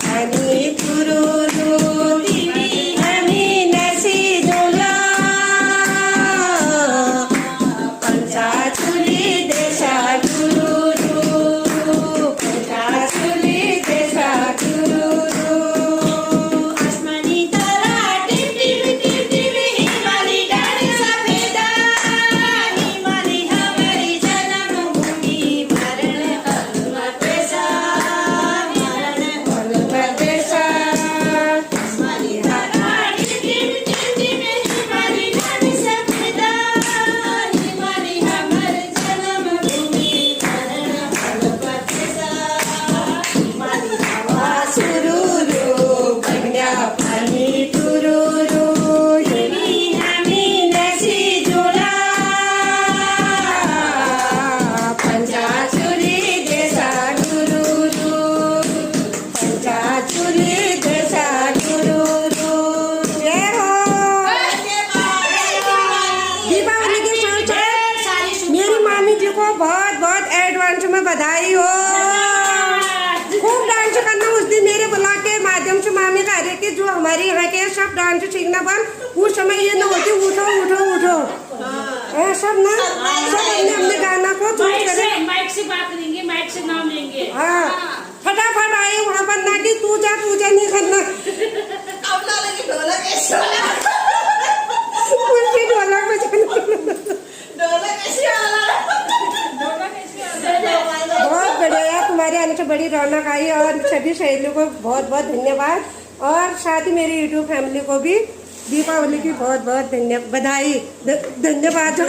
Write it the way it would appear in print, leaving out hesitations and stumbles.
पाणी तुरुरू दिवी आम्ही नशी झुला पंचाचुली देशा तुरुरू पंचाचुली देशा तुरुरू आसमानी तारा टिप टिप टिप टिप हिमाली डाली सफेदा हिमाली हमारी जन्मभूमि मरण कलमा पेशा मरण कलमा पेशा आसमानी तारा टिप टिप टिप टिप हिमाली डाली सफेदा हिमाली हमारी जन्मभूमि मरण कलमा पेशा हिमाली हवा सुरूरू बगड्या पाणी तुरुरू हिमी आम्ही नशी झुला पंचाचुली देशा तुरुरू पंचाचुली देशा तुरुरू जय हो दीपावली की शुभकामनाएं मेरी मामी जी को बहुत बहुत एडवांस में बधाई हो खूब डांस करना उस दिन मेरे ब्लॉग के माध्यम से मामी कह रही कि जो हमारे यहाँ के सब डांस सीखना बंद उस समय ये न होती उठो उठो उठो सब ना सब हमने गाना को चूज करे माइक से बात करेंगे माइक से नाम लेंगे हाँ फटाफट आए वहाँ पर ना कि तू जा नहीं करना अब ना लगे ढोलक ऐसे वाला उनकी ढोलक बजाना ढोलक ऐसे वाला बहुत बढ़िया तुम्हारे आने से बड़ी रौनक आई और सभी सहेलियों को बहुत बहुत धन्यवाद और साथ ही मेरी यूट्यूब फैमिली को भी दीपावली की बहुत बहुत बधाई धन्यवाद